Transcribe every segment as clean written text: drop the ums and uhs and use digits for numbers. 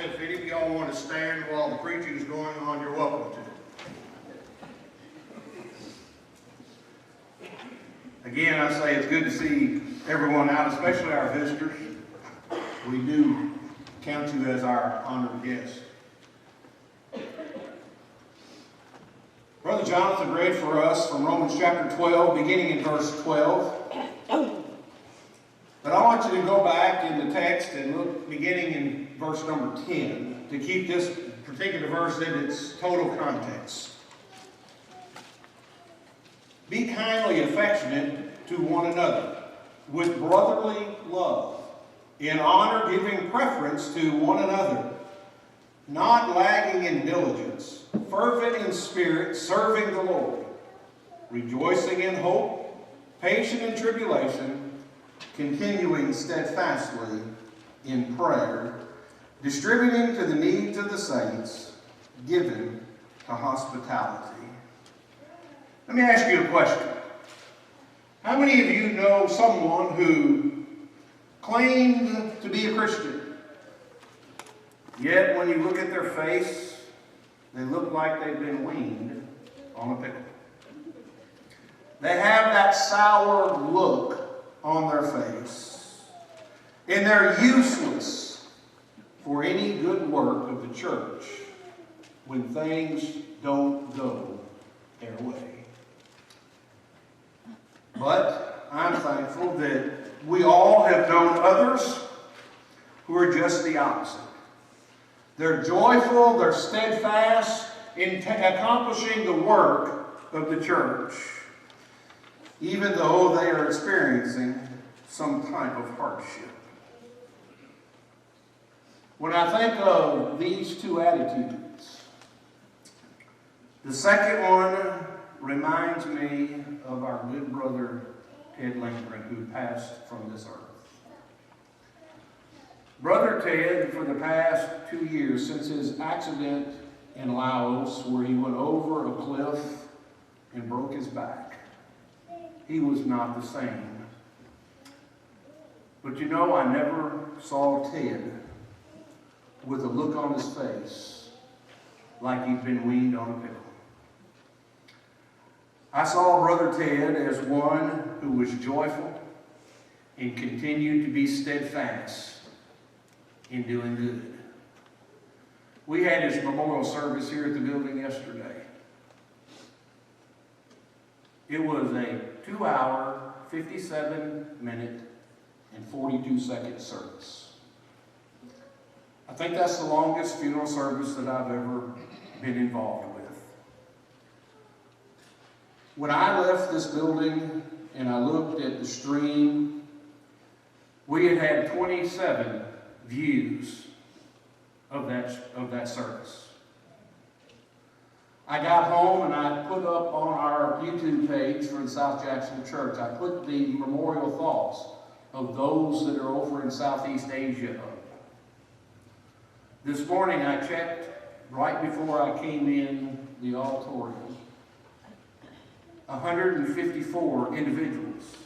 If any of y'all want to stand while the preaching is going on, you're welcome to. Again, I say it's good to see everyone out, especially our visitors. We do count you as our honored guest. Brother Jonathan read for us from Romans chapter 12, beginning in verse 12. But I want you to go back in the text and look beginning in verse number 10 to keep this particular verse in its total context. Be kindly affectionate to one another with brotherly love, in honor giving preference to one another, not lagging in diligence, fervent in spirit, serving the Lord, rejoicing in hope, patient in tribulation, continuing steadfastly in prayer, distributing to the needs of the saints, given to hospitality. Let me ask you a question. How many of you know someone who claimed to be a Christian, yet when you look at their face, they look like they've been weaned on a pickle? They have that sour look on their face, and they're useless for any good work of the church when things don't go their way. But I'm thankful that we all have known others who are just the opposite. They're joyful, they're steadfast in accomplishing the work of the church, even though they are experiencing some type of hardship. When I think of these two attitudes, the second one reminds me of our good brother Ted Lindgren, who passed from this earth. Brother Ted, for the past 2 years, since his accident in Laos, where he went over a cliff and broke his back, he was not the same. But you know, I never saw Ted with a look on his face like he'd been weaned on a pickle. I saw Brother Ted as one who was joyful and continued to be steadfast in doing good. We had his memorial service here at the building yesterday. It was a 2-hour, 57-minute, and 42-second service. I think that's the longest funeral service that I've ever been involved with. When I left this building and I looked at the stream, we had had 27 views of that service. I got home and I put up on our YouTube page for the South Jackson Church, I put the memorial thoughts of those that are over in Southeast Asia up. This morning I checked right before I came in the auditorium. 154 individuals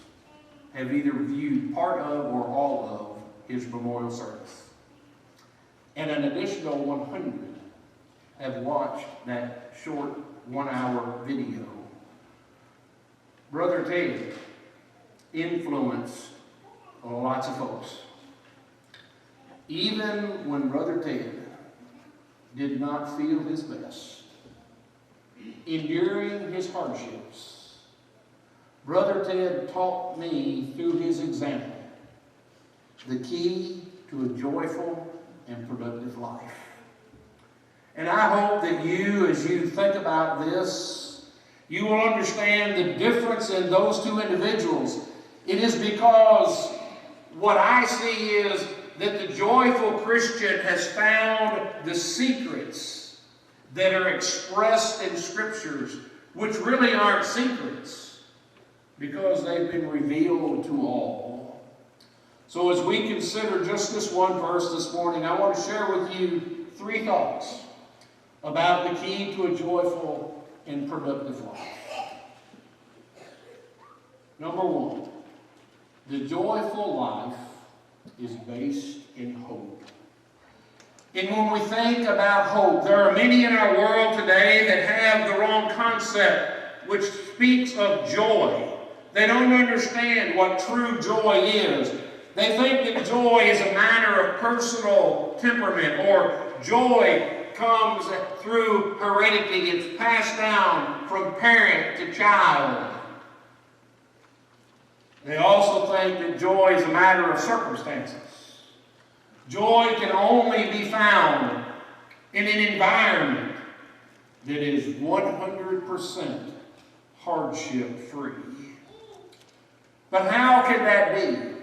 have either viewed part of or all of his memorial service. And an additional 100 have watched that short 1-hour video. Brother Ted influenced lots of folks. Even when Brother Ted did not feel his best, enduring his hardships, Brother Ted taught me through his example the key to a joyful and productive life. And I hope that you, as you think about this, you will understand the difference in those two individuals. It is because what I see is that the joyful Christian has found the secrets that are expressed in Scriptures, which really aren't secrets, because they've been revealed to all. So as we consider just this one verse this morning, I want to share with you 3 thoughts about the key to a joyful and productive life. Number 1, the joyful life is based in hope. And when we think about hope, there are many in our world today that have the wrong concept, which speaks of joy. They don't understand what true joy is. They think that joy is a matter of personal temperament, or joy comes through heredity. It's passed down from parent to child. They also think that joy is a matter of circumstances. Joy can only be found in an environment that is 100% hardship-free. But how can that be?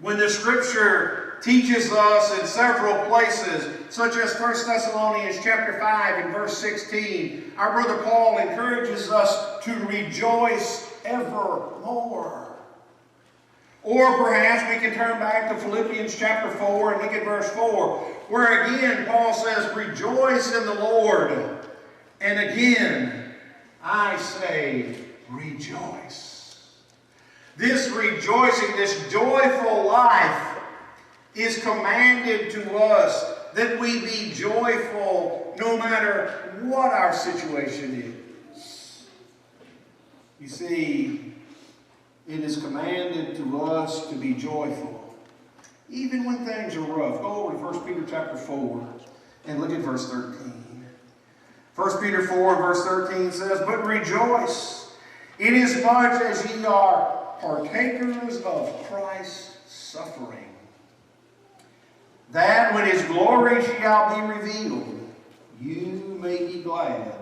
When the Scripture teaches us in several places, such as 1 Thessalonians chapter 5 and verse 16, our brother Paul encourages us to rejoice evermore. Or perhaps we can turn back to Philippians chapter 4 and look at verse 4, where again Paul says, rejoice in the Lord. And again, I say, rejoice. This rejoicing, this joyful life is commanded to us, that we be joyful no matter what our situation is. You see, it is commanded to us to be joyful, even when things are rough. Go over to 1 Peter chapter 4 and look at verse 13. 1 Peter 4 verse 13 says, but rejoice, inasmuch as ye are partakers of Christ's suffering, that when his glory shall be revealed, you may be glad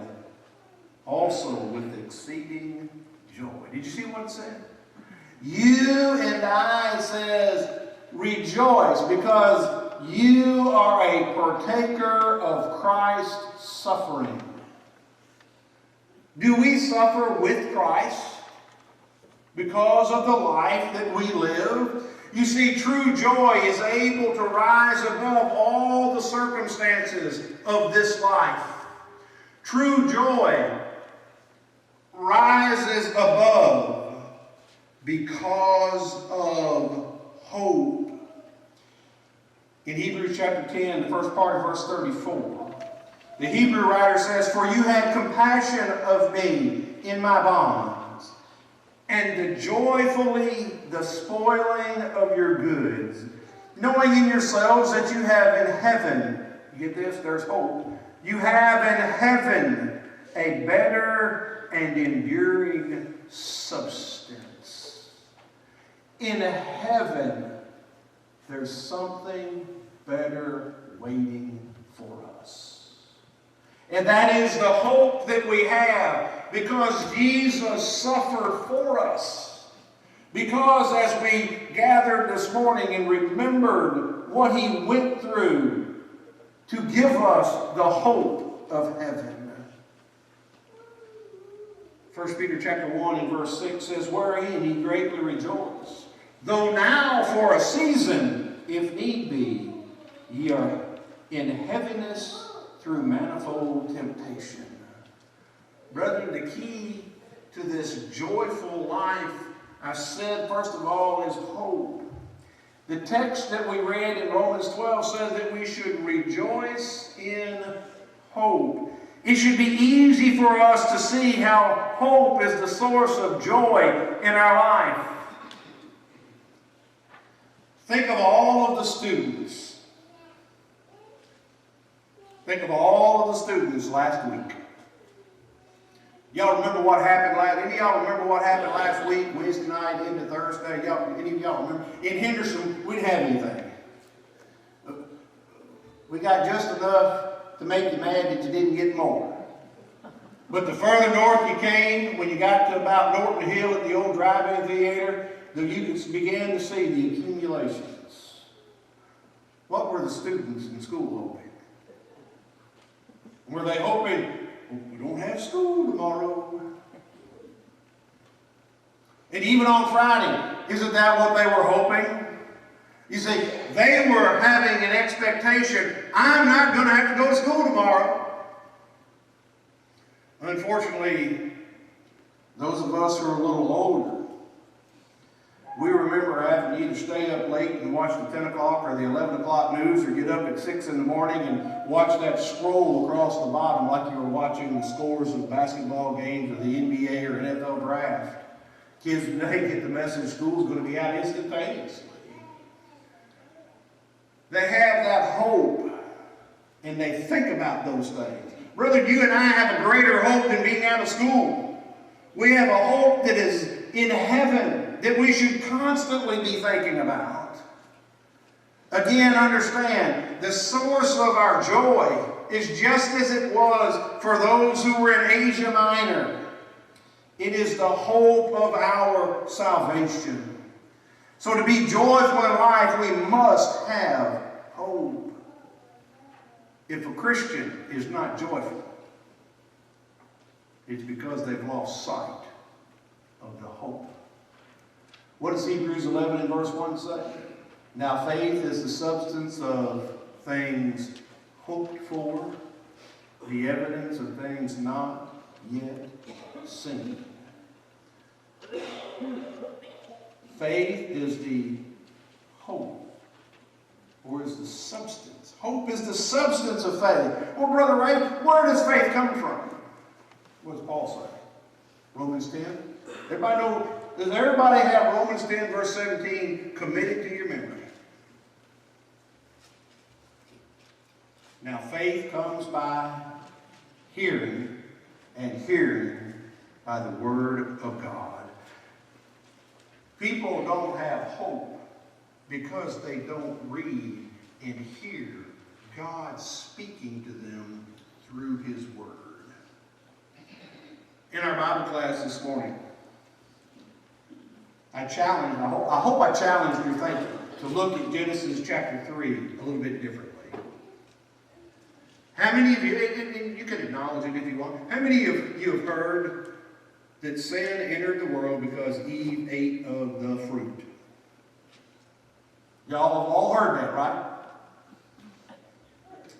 also with exceeding joy. Did you see what it said? You and I, says, rejoice because you are a partaker of Christ's suffering. Do we suffer with Christ because of the life that we live? You see, true joy is able to rise above all the circumstances of this life. True joy rises above because of hope. In Hebrews chapter 10, the first part of verse 34, the Hebrew writer says, for you had compassion of me in my bonds, and did joyfully the spoiling of your goods, knowing in yourselves that you have in heaven, you get this, there's hope, you have in heaven a better and enduring substance. In heaven, there's something better waiting for us. And that is the hope that we have, because Jesus suffered for us. Because as we gathered this morning and remembered what he went through to give us the hope of heaven. 1 Peter chapter 1 and verse 6 says, wherein he greatly rejoiced, though now for a season, if need be, ye are in heaviness through manifold temptation. Brethren, the key to this joyful life, I said, first of all, is hope. The text that we read in Romans 12 says that we should rejoice in hope. It should be easy for us to see how hope is the source of joy in our life. Think of all of the students. Think of all of the students last week. Y'all remember what happened any of y'all remember what happened last week, Wednesday night into Thursday? Any of y'all remember? In Henderson, we didn't have anything. We got just enough to make you mad that you didn't get more. But the further north you came, when you got to about Norton Hill at the old drive-in theater, you began to see the accumulations. What were the students in school hoping? Were they hoping, we don't have school tomorrow? And even on Friday, isn't that what they were hoping? You see, they were having an expectation, I'm not going to have to go to school tomorrow. Unfortunately, those of us who are a little older, We remember having to either stay up late and watch the 10 o'clock or the 11 o'clock news, or get up at 6 in the morning and watch that scroll across the bottom like you were watching the scores of basketball games or the NBA or NFL draft. Kids today get the message school's going to be out instantaneously. They have that hope, and they think about those things. Brother, you and I have a greater hope than being out of school. We have a hope that is in heaven that we should constantly be thinking about. Again, understand, the source of our joy is just as it was for those who were in Asia Minor. It is the hope of our salvation. So to be joyful in life, we must have hope. If a Christian is not joyful, it's because they've lost sight of the hope. What does Hebrews 11 and verse 1 say? Now faith is the substance of things hoped for, the evidence of things not yet seen. Faith is the hope, or is the substance. Hope is the substance of faith. Well, Brother Ray, where does faith come from? What does Paul say? Romans 10? Everybody know, does everybody have Romans 10 verse 17 committed to your memory? Now faith comes by hearing, and hearing by the word of God. People don't have hope because they don't read and hear God speaking to them through His Word. In our Bible class this morning, I hope I challenged your thinking to look at Genesis chapter 3 a little bit differently. How many of you, and you can acknowledge it if you want, how many of you have heard that sin entered the world because Eve ate of the fruit? Y'all have all heard that, right?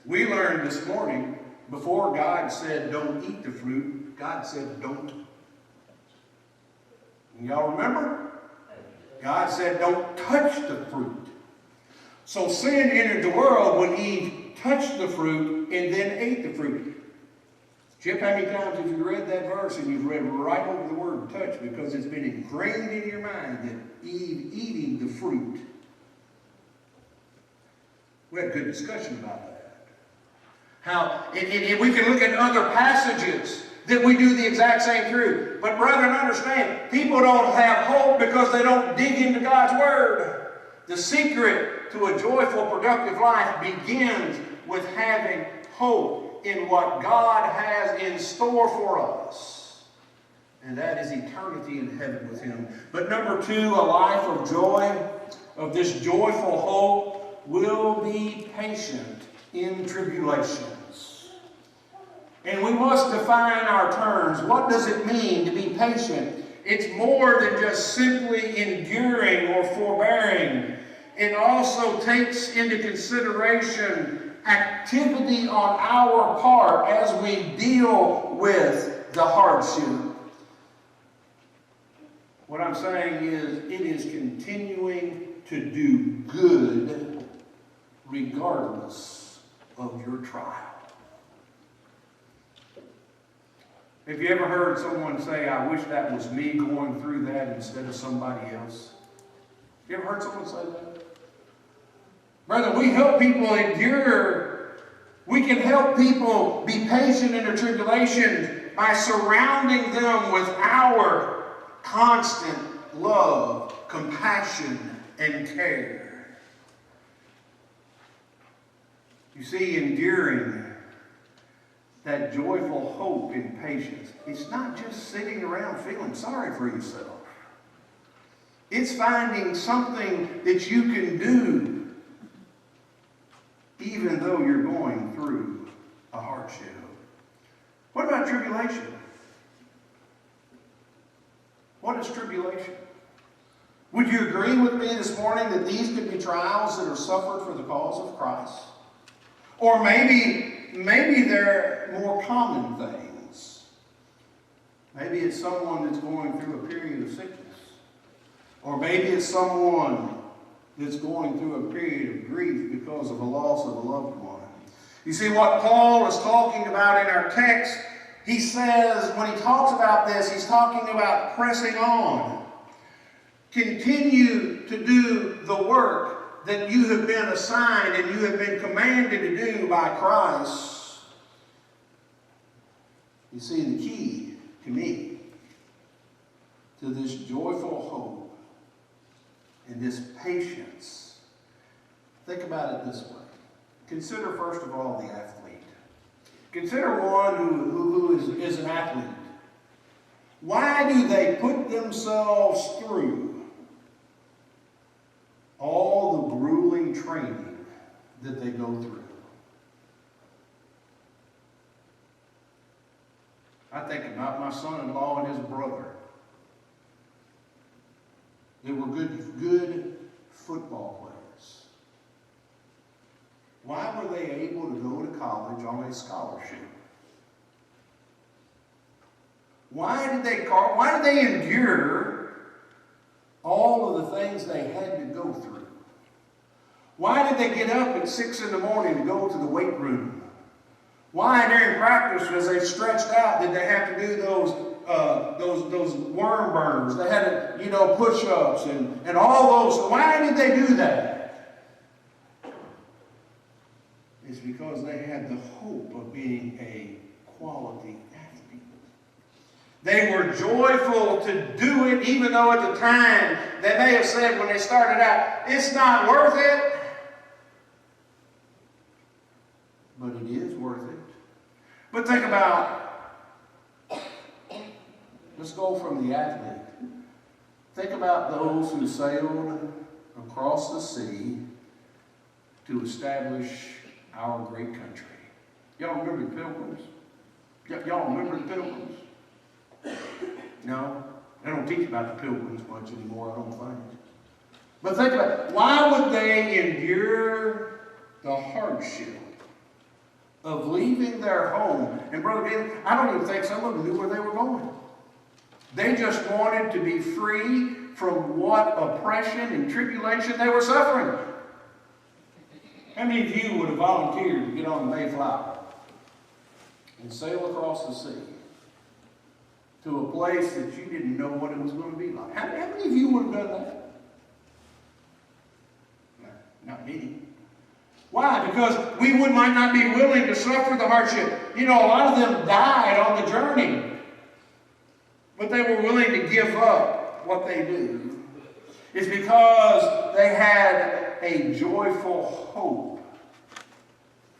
We learned this morning, before God said don't eat the fruit, God said don't. And y'all remember? God said don't touch the fruit. So sin entered the world when Eve touched the fruit and then ate the fruit. Chip, how many times have you read that verse and you've read right over the word touch because it's been ingrained in your mind that Eve eating the fruit? We had a good discussion about that. How, and we can look at other passages that we do the exact same through. But brethren, understand, people don't have hope because they don't dig into God's Word. The secret to a joyful, productive life begins with having hope in what God has in store for us. And that is eternity in heaven with Him. But number two, a life of joy, of this joyful hope, will be patient in tribulations. And we must define our terms. What does it mean to be patient? It's more than just simply enduring or forbearing. It also takes into consideration activity on our part as we deal with the hardship. What I'm saying is, it is continuing to do good regardless of your trial. Have you ever heard someone say, I wish that was me going through that instead of somebody else? You ever heard someone say that? Brother, we help people endure. We can help people be patient in their tribulations by surrounding them with our constant love, compassion, and care. You see, enduring that joyful hope and patience, it's not just sitting around feeling sorry for yourself. It's finding something that you can do even though you're going through a hardship. What about tribulation? What is tribulation? Would you agree with me this morning that these could be trials that are suffered for the cause of Christ? Or maybe they're more common things. Maybe it's someone that's going through a period of sickness. Or maybe it's someone that's going through a period of grief because of a loss of a loved one. You see, what Paul is talking about in our text, he says, when he talks about this, he's talking about pressing on. Continue to do the work that you have been assigned and you have been commanded to do by Christ. You see, the key to me, to this joyful hope and this patience, think about it this way. Consider, first of all, the athlete. Consider one who is an athlete. Why do they put themselves through all the grueling training that they go through? I think about my son-in-law and his brother. They were good football players. Why were they able to go to college on a scholarship? Why did they endure all of the things they had to go through? Why did they get up at 6 in the morning to go to the weight room? Why during practice, as they stretched out, did they have to do those worm burners? They had to, push-ups and all those. Why did they do that? It's because they had the hope of being a quality athlete. They were joyful to do it, even though at the time they may have said when they started out, it's not worth it. But it is worth it. But think about, let's go from the athlete. Think about those who sailed across the sea to establish our great country. Y'all remember the Pilgrims? Y'all remember the Pilgrims? No? They don't teach about the Pilgrims much anymore, I don't think. But think about it. Why would they endure the hardship of leaving their home? And Brother Ben, I don't even think some of them knew where they were going. They just wanted to be free from what oppression and tribulation they were suffering. How many of you would have volunteered to get on the Mayflower and sail across the sea to a place that you didn't know what it was going to be like? How many of you would have done that? Not many. Why? Because we might not be willing to suffer the hardship. A lot of them died on the journey. But they were willing to give up what they do. It's because they had a joyful hope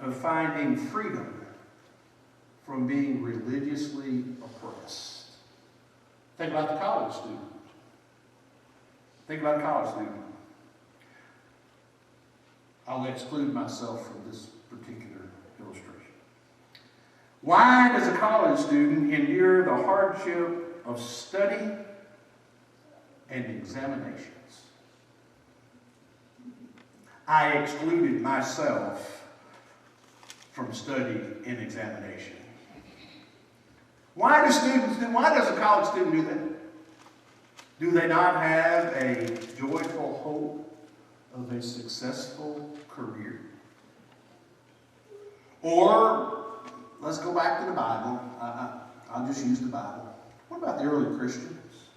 of finding freedom from being religiously oppressed. Think about the college student. Think about the college student. I'll exclude myself from this particular illustration. Why does a college student endure the hardship of study and examinations? I excluded myself from study and examination. Why does a college student do that? Do they not have a joyful hope of a successful career? Or, let's go back to the Bible. I'll just use the Bible. What about the early Christians?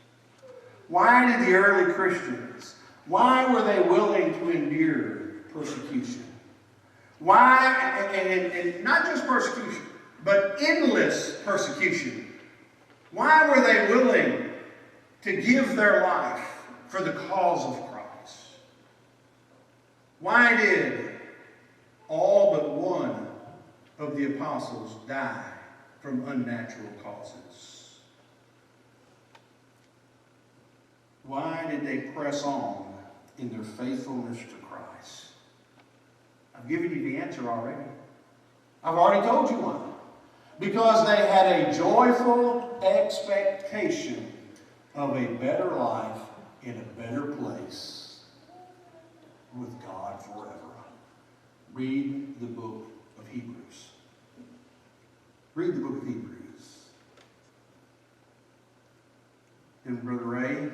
Why did the early Christians, why were they willing to endure persecution? Why, and not just persecution, but endless persecution. Why were they willing to give their life for the cause of Christ? Why did all but one of the apostles die from unnatural causes? Why did they press on in their faithfulness to Christ? I've given you the answer already. I've already told you one. Because they had a joyful expectation of a better life in a better place with God forever. Read the book of Hebrews. Read the book of Hebrews. And Brother Ray,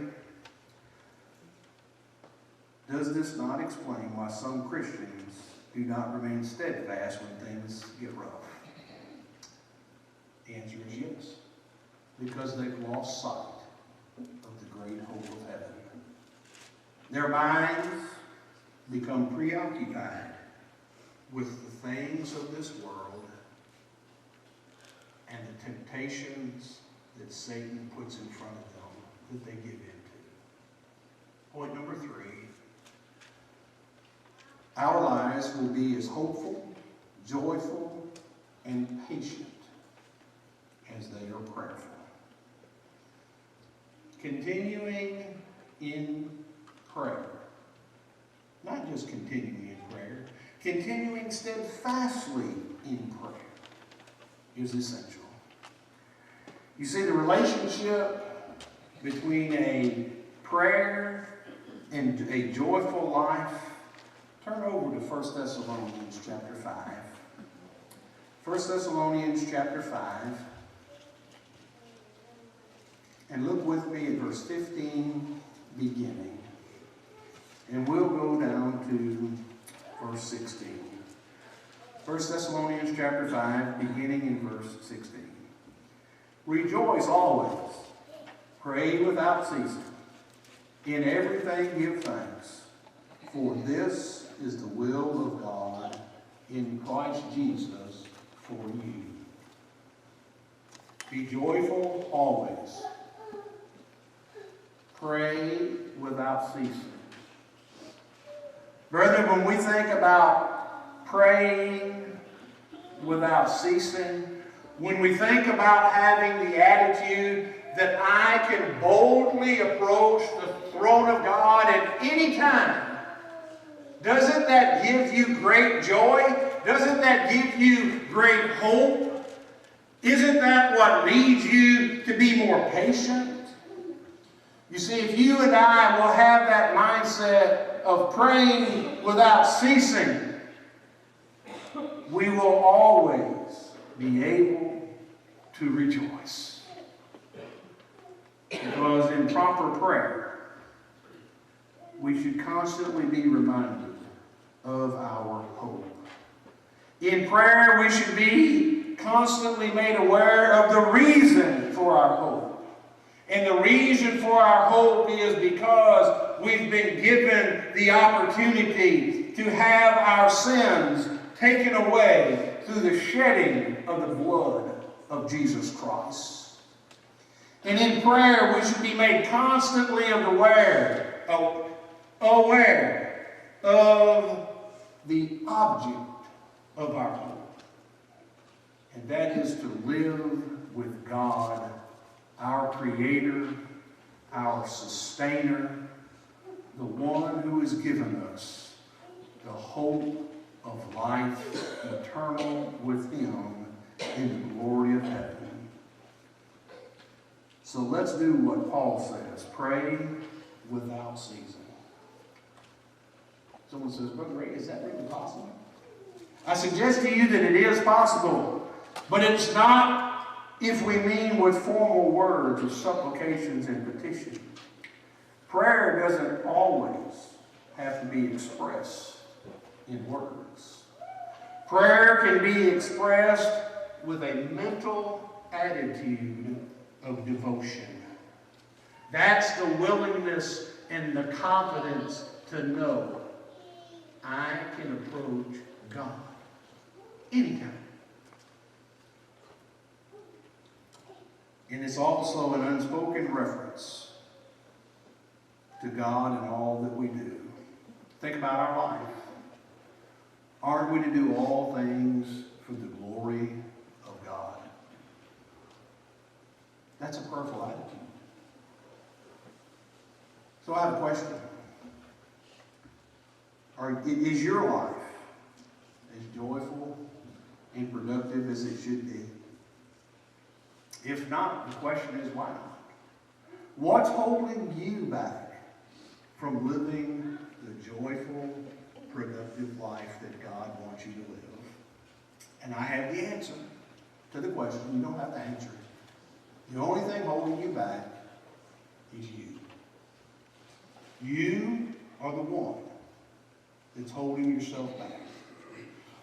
does this not explain why some Christians do not remain steadfast when things get rough? The answer is yes. Because they've lost sight of the great hope of heaven. Their minds become preoccupied with the things of this world and the temptations that Satan puts in front of them that they give into. Point number 3. Our lives will be as hopeful, joyful, and patient as they are prayerful. Continuing in prayer. Not just continuing in prayer. Continuing steadfastly in prayer is essential. You see, the relationship between a prayer and a joyful life. Turn over to 1 Thessalonians chapter 5. 1 Thessalonians chapter 5. And look with me at verse 15 beginning. And we'll go down to verse 16. 1 Thessalonians chapter 5, beginning in verse 16. Rejoice always. Pray without ceasing. In everything give thanks. For this is the will of God in Christ Jesus for you. Be joyful always. Pray without ceasing. Brethren, when we think about praying without ceasing, when we think about having the attitude that I can boldly approach the throne of God at any time, doesn't that give you great joy? Doesn't that give you great hope? Isn't that what leads you to be more patient? You see, if you and I will have that mindset of praying without ceasing, we will always be able to rejoice. Because in proper prayer, we should constantly be reminded of our hope. In prayer, we should be constantly made aware of the reason for our hope. And the reason for our hope is because we've been given the opportunity to have our sins taken away through the shedding of the blood of Jesus Christ. And in prayer, we should be made constantly aware of the object of our hope. And that is to live with God, our Creator, our Sustainer, the one who has given us the hope of life eternal with Him in the glory of heaven. So let's do what Paul says. Pray without ceasing. Someone says, Brother Ray, is that really possible? I suggest to you that it is possible, but it's not if we mean with formal words of supplications and petitions. Prayer doesn't always have to be expressed in words. Prayer can be expressed with a mental attitude of devotion. That's the willingness and the confidence to know I can approach God anytime. And it's also an unspoken reference to God in all that we do. Think about our life. Aren't we to do all things for the glory of God? That's a prayerful attitude. So I have a question. Is your life as joyful and productive as it should be? If not, the question is why not? What's holding you back from living the joyful, productive life that God wants you to live? And I have the answer to the question. You don't have to answer it. The only thing holding you back is you. You are the one that's holding yourself back?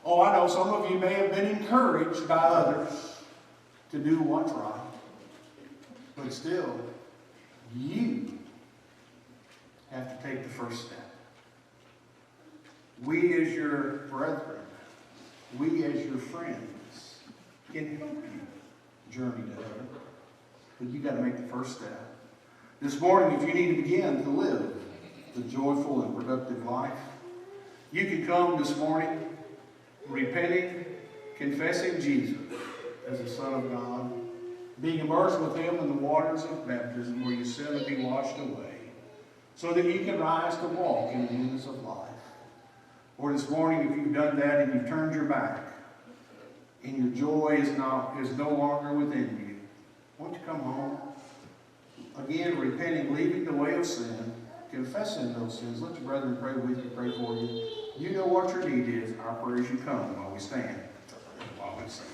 Oh, I know some of you may have been encouraged by others to do what's right. But still, you have to take the first step. We as your brethren, we as your friends can help you journey to heaven. But you got to make the first step. This morning, if you need to begin to live the joyful and productive life, you can come this morning repenting, confessing Jesus as the Son of God, being immersed with Him in the waters of baptism where your sin will be washed away, so that you can rise to walk in the newness of life. Or this morning, if you've done that and you've turned your back, and your joy is no longer within you, won't you come home? Again, repenting, leaving the way of sin, confessing those sins. Let your brethren pray with you, pray for you. You know what your need is. Our prayers you come while we stand, while we sing.